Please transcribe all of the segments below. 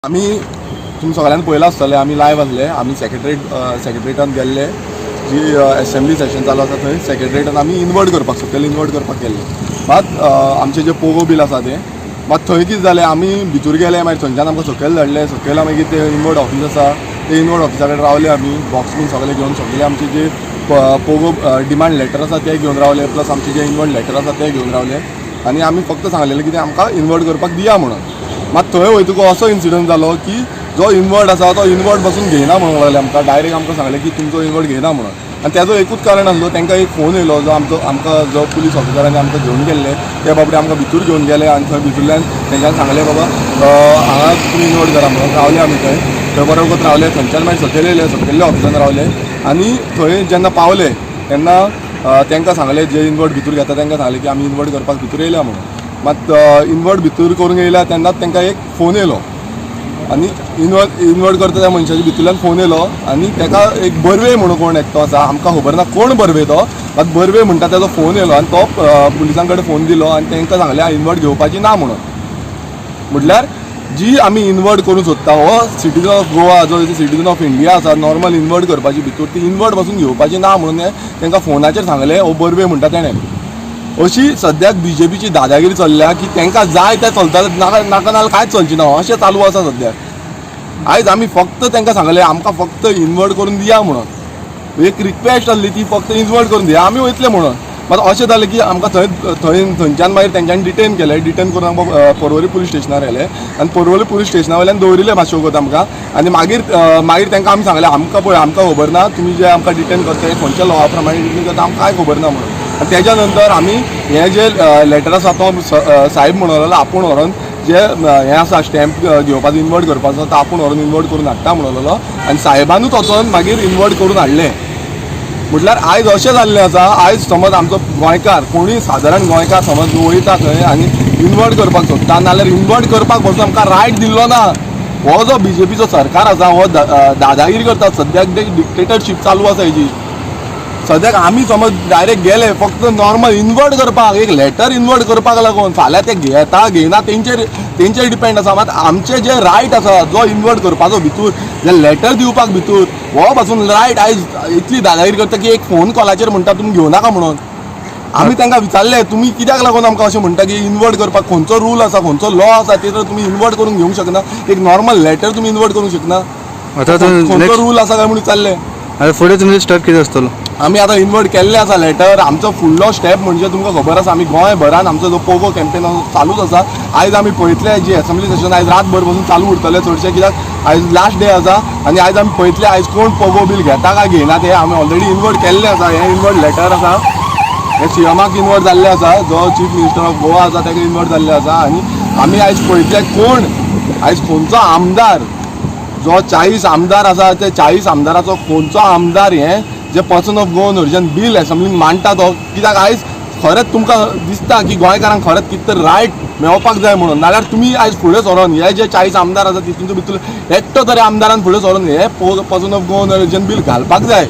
आमी तुमी सगळ्यांनी पळयलां आसतलें आमी लायव्ह आसले आमी सेक्रेटरेटान गेल्ले जी असेंब्ली सेशन चालू आसा थंय सेक्रेटरेटान आमी इन्वर्ट करपाक सकयल इन्वर्ट करपाक गेल्ले मात आमचे जे पोगो बील आसा ते मात थंय कितें जालें आमी भितर गेले मागीर थंयच्यान आमकां सकयल धाडले सकयल मागीर ते इन्वर्ट ऑफिस आसा ते इन्वर्ट ऑफिसा कडेन रावले आमी बॉक्स बीन सगळे घेवन सगळे आमचे जे पोगो डिमांड लेटर आसा ते घेवन रावले प्लस आमचे जे इन्वर्ट लेटर आसा ते घेवन रावले आनी आमी फक्त सांगलेलें कितें आमकां इन्वर्ट करपाक दिया म्हणून मात थंय वयतकूच असो इन्सिडंट जालो की जो इन्वर्ट आसा तो इन्वर्ट बसून घेयना म्हणून लागले आमकां डायरेक्ट आमकां सांगलें की तुमचो इन्वर्ट घेयना म्हणून आनी त्याचो एकूच कारण आसलो तांकां एक फोन येयलो जो आमकां जो पुलीस ऑफिसरांनी आमकां घेवन गेल्ले ते बाबडे आमकां भितर घेवन गेले आनी थंय भितरल्यान तेंच्यान सांगलें बाबा हांगा तुमी इन्वर्ट करा म्हणून रावले आमी थंय बरो वगत रावले थंयच्यान मागीर सकयल येयले सकयल्ल्या ऑफिसान रावले आनी थंय जेन्ना पावले तेन्ना तांकां सांगलें जे इन्वर्ट भितर घेता तांकां सांगलें की आमी इन्वर्ट करपाक भितर येयल्या म्हणून मात इन्वर्ट भितर करून येयल्या तेन्नाच तांकां एक फोन येयलो आनी इन्वर्ट करता त्या मनशाच्या भितरल्यान फोन येयलो आनी ताका एक बर्वे म्हणून कोण एकटो आसा आमकां खबर ना कोण बर्वे तो मात बर्वे म्हणटा ताजो फोन येयलो आनी तो पुलिसां कडेन फोन दिलो आनी तांकां सांगलें इन्वर्ट घेवपाची ना म्हणून म्हटल्यार जी आमी इन्वर्ट करूंक सोदता हो सिटीजन ऑफ गोवा जो सिटीजन ऑफ इंडिया आसा नॉर्मल इन्वर्ट करपाची भितर ती इन्वर्ट पासून घेवपाची ना म्हणून तांकां फोनाचेर सांगलें हो बर्वे म्हणटा तेणें अशी सद्याक बीजेपीची दादागिरी चल्ल्या की तांकां जाय तें चलता नाका नाल्यार कांयच चलची ना अशें चालू आसा सद्याक आयज आमी फक्त तांकां सांगलें आमकां फक्त इन्वर्ट करून दिया म्हणून एक रिक्वेस्ट आसली ती फक्त इन्वर्ट करून दिया आमी वयतले म्हणून मात अशें जालें की आमकां थंयच्यान मागीर तेंच्यांनी डिटेन केलें डिटेन करून आमकां पर्वरी पुलीस स्टेशनार गेले आनी पर्वरी पुलीस स्टेशना वयल्यान दवरिल्ले मातशे वगत आमकां आनी मागीर तांकां आमी सांगलें आमकां पळय आमकां खबर ना तुमी जे आमकां डिटेन करता खंयच्या लॉ प्रमाणे डिटेन करता आमकां कांय खबर ना म्हणून आनी तेज्या नंतर आमी हें जे लेटर आसा तो साहेब म्हणून आपूण व्हरोन जे हें आसा स्टॅम्प घेवपाचो इन्वर्ट करपाचो तो आपूण व्हरोन इन्वर्ट करून हाडटा म्हणलो आनी साहेबानूच वचोन मागीर इन्वर्ट करून हाडलें म्हटल्यार आयज अशें जाल्लें आसा आयज समज आमचो गोंयकार कोणूय सादारण गोंयकार समज वयता थंय आनी इन्वर्ट करपाक सोदता नाल्यार इन्वर्ट करपाक पासून आमकां रायट दिल्लो ना हो जो बीजेपीचो सरकार आसा हो दादागिरी करता सद्याक डिक्टेटरशीप चालू आसा हेजी सद्याक आमी समज डायरेक्ट गेले फक्त नॉर्मल इन्वर्ट करपाक एक लेटर इन्वर्ट करपाक लागून फाल्यां ते घेता घेयना तेंचेर डिपेंड आसा मात आमचे जे रायट आसा जो इन्वर्ट करपाचो भितर जे लेटर दिवपाक भितर हो पासून रायट आयज इतली दादागिरी करता की एक फोन कॉलाचेर म्हणटा तुमी घेवनाका म्हणून आमी तांकां विचारलें तुमी कित्याक लागून आमकां अशें म्हणटा की इन्वर्ट करपाक खंयचो रूल आसा खंयचो लॉ आसा तेजो तुमी इन्वर्ट करून घेवंक शकना एक नॉर्मल लेटर तुमी इन्वर्ट करूंक शकना खंयचो रूल आसा काय म्हणून विचारलें आतां फुडें तुमचो स्टेप कितें आसतलो आमी आतां इन्वर्ट केल्लें आसा लेटर आमचो फुडलो स्टेप म्हणजे तुमकां खबर आसा आमी गोंयभरान आमचो जो पोगो कॅम्पेन चालूच आसा आयज आमी पळयतले जी असेंब्ली सेशन आयज रातभर पासून चालू उरतले चडशे कित्याक आयज लास्ट डे आसा आनी आयज आमी पळयतले आयज कोण पोगो बील घेता काय घेयना ते आमी ऑलरेडी इन्वर्ट केल्लें आसा हें इन्वर्ट लेटर आसा हें सीएमाक इन्वर्ट जाल्लें आसा जो चीफ मिनिस्टर ऑफ गोवा आसा ताका इन्वर्ट जाल्लें आसा आनी आमी आयज पळयतले कोण आयज खंयचो आमदार जो 40 आमदार आसा ते 40 आमदाराचो खंयचो आमदार हें जे person of Goan origin bill असेंब्लीन मांडटा तो कित्याक आयज खरेंच तुमकां दिसता की गोंयकारांक खरेंच कितें तर रायट मेळपाक जाय म्हणून नाल्यार तुमी आयज फुडें सरोन हे जे 40 आमदार आसा तितूंतलो भितर एकटो तरी आमदारान फुडें सरोन हे person of Goan origin bill घालपाक जाय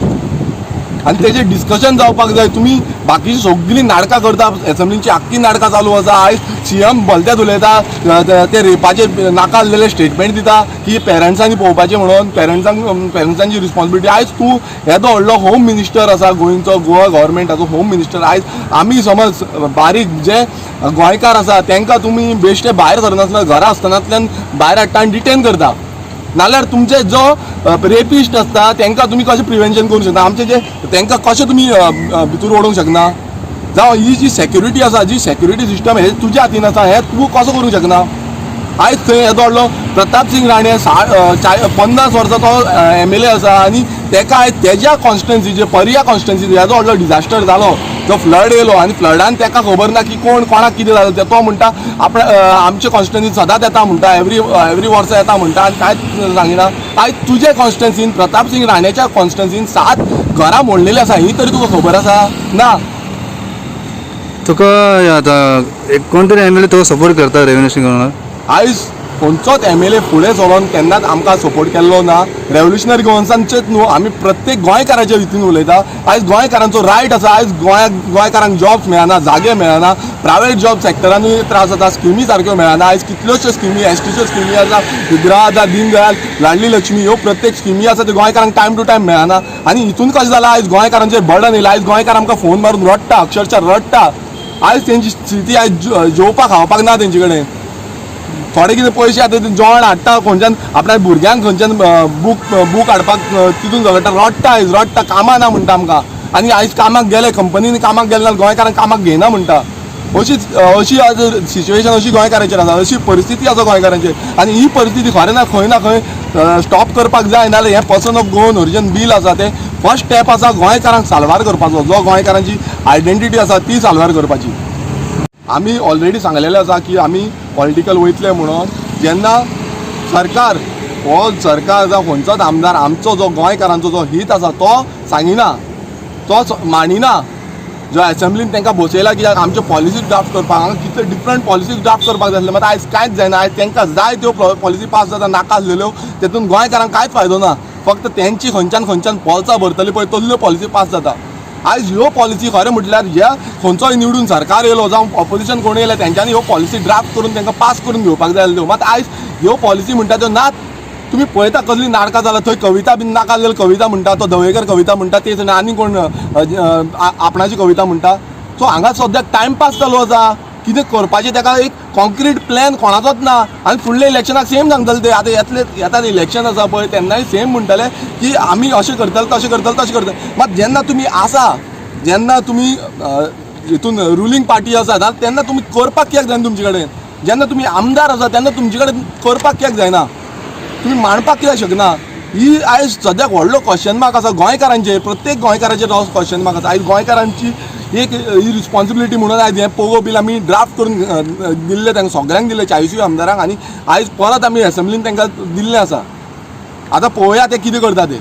आनी तेजें डिस्कशन जावपाक जाय तुमी बाकीची सगळीं नाटकां करता असेंब्लीची आख्खी नाटकां चालू आसा आयज सीएम भलतेच उलयता ते रेपाचेर नाका आसलेले स्टेटमेंट दिता की पेरंट्सांनी पळोवपाचें म्हणून पेरंट्सांची रिस्पॉन्सिबिलिटी आयज तूं येदो व्हडलो होम मिनिस्टर आसा गोंयचो गोवा गव्हर्मेंटाचो होम मिनिस्टर आयज आमी समज बारीक जे गोंयकार आसा तांकां तुमी बेश्टे भायर सरनासतना घरा आसतनातल्यान भायर हाडटा आनी डिटेन करता नाल्यार तुमचे जो रेपिस्ट आसता तांकां तुमी कशें प्रिवेंशन करूंक शकता आमचे जे तांकां कशें तुमी भितर ओडूंक शकना जावं ही जी सेक्युरिटी आसा जी सेक्युरिटी सिस्टम हे तुज्या हातीन आसा हें तूं कसो करूंक शकना आयज थंय येदो व्हडलो प्रताप सिंग राणे 50 वर्सां तो MLA आसा आनी तेका आयज तेज्या कॉन्स्टिट्युएन्सी जे पर्या कॉन्स्टिट्युएन्सी येदो व्हडलो डिजास्टर जालो जो फ्लड येयलो आनी फ्लडान तेका खबर ना की कोणाक कितें जालें तें तो म्हणटा आमचे कॉन्स्टिट्युएन्सीन सदांच येता म्हणटा एवरी वर्सा येता म्हणटा आनी कांयच सांगिना आयज तुजे कॉन्स्टिट्युएन्सीन प्रताप सिंग राणेच्या कॉन्स्टिट्युएन्सीन 7 घरां मोडलेलीं आसा ही तरी तुका खबर आसा ना तुका आतां कोण तरी MLA तुका सपोर्ट करता रेवेन्यू सिंग आयज खंयचोच MLA फुडें चलोन केन्नाच आमकां सपोर्ट केल्लो ना. रेव्होल्युशनरी गोवन्सांचेच न्हू, आमी प्रत्येक गोंयकाराच्या हितून उलयता. आयज गोंयकारांचो रायट आसा, आयज गोंयकारांक जॉब्स मेळना, जागे मेळना, प्रायवेट जॉब सेक्टरानूय त्रास जाता, स्किमी सारक्यो मेळना. आयज कितल्योश्यो स्किमी, STच्यो स्किमी आसा, विग्रह आसा, दीनदयाल, लाडली लक्ष्मी, ह्यो प्रत्येक स्किमी आसा त्यो गोंयकारांक टायम टू टायम मेळना. आनी हितून कशें जालां, आयज गोंयकारांचेर बर्डन येयला. आयज गोंयकार आमकां फोन मारून रडटा, अक्षरशः रडटा. आयज तेंची स्थिती आयज जेवपाक खावपाक ना तेंचे कडेन. थोडे कितें पयशे आतां जेवण हाडटा, खंयच्यान आपल्या भुरग्यांक खंयच्यान बूक हाडपाक तितून झगडटा, रडटा आयज रडटा, कामां ना म्हणटा आमकां. आनी आयज कामाक गेले, कंपनीनी कामाक गेले ना गोंयकारांक कामाक घेयना म्हणटा. अशी आज सिच्युएशन अशी गोंयकारांचेर आसा, अशी परिस्थिती आसा गोंयकारांचेर. आनी ही परिस्थिती खरें ना खंय स्टॉप करपाक जाय. नाल्यार हें person of Goan origin bill आसा तें फर्स्ट स्टेप आसा गोंयकारांक साल्वार करपाचो. जो गोंयकारांची आयडेंटिटी आसा ती साल्वार करपाची. आमी ऑलरेडी सांगलेलें आसा की आमी पॉलिटिकल वयतले म्हणून. जेन्ना सरकार हो सरकार जावं खंयचोच आमदार आमचो जो गोंयकारांचो जो हीत आसा तो सांगिना, तो मानिना. जो एसेंब्लीन तांकां बसयला की आमच्यो पॉलिसी ड्राफ्ट करपाक, हांगा कितले डिफरंट पॉलिसी ड्राफ्ट करपाक जाय आसले, मात आयज कांयच जायना. आयज तांकां जाय त्यो पॉलिसी पास जाता नाका आसलेल्यो, तेतून गोंयकारांक कांयच फायदो ना. फक्त तेंची खंयच्यान पोल्सां भरतली पळय तसल्यो पॉलिसी पास जाता. आयज ह्यो पॉलिसी खरें म्हटल्यार जे खंयचोय निवडून सरकार येयलो जावं ऑपोजिशन कोण येयलें तेंच्यांनी ह्यो पॉलिसी ड्राफ्ट करून तांकां पास करून घेवपाक जाय आसल्यो. मात आयज ह्यो पॉलिसी म्हणटा त्यो नात. तुमी पळयता कसली नाटकां जाल्यार थंय कविता बीन नाका जाल्यार कविता म्हणटा, तो धवळेकर कविता म्हणटा, तेच आनी कोण आपणाची कविता म्हणटा. सो हांगा सद्याक टायमपास चालू आसा. कितें करपाचें ताका एक कॉन्क्रीट प्लॅन कोणाचोच ना. आनी फुडल्या इलेक्शनाक सेम सांगतले ते. आतां येतात इलेक्शन आसा पळय तेन्नाय सेम म्हणटले की आमी अशें करतले तशें करतले. मात जेन्ना तुमी आसा, जेन्ना तुमी हितून रुलींग पार्टी आसा तेन्ना तुमी करपाक कित्याक जायना तुमचे कडेन. जेन्ना तुमी आमदार आसा तेन्ना तुमचे कडेन करपाक कित्याक जायना, तुमी मांडपाक कित्याक शकना. ही आयज सद्याक व्हडलो क्वेश्चन मार्क आसा गोंयकारांचेर. प्रत्येक गोंयकाराचेर हो क्वेश्चन मार्क आसा. आयज गोंयकारांची एक ही रिस्पॉन्सिबिलिटी म्हणून आयज हें पोगो बील आमी ड्राफ्ट करून दिल्लें तांकां सगळ्यांक दिल्लें 40 आमदारांक. आनी आयज परत आमी एसेंब्लीन तांकां दिल्लें आसा. आतां पळोवया ते कितें करता ते.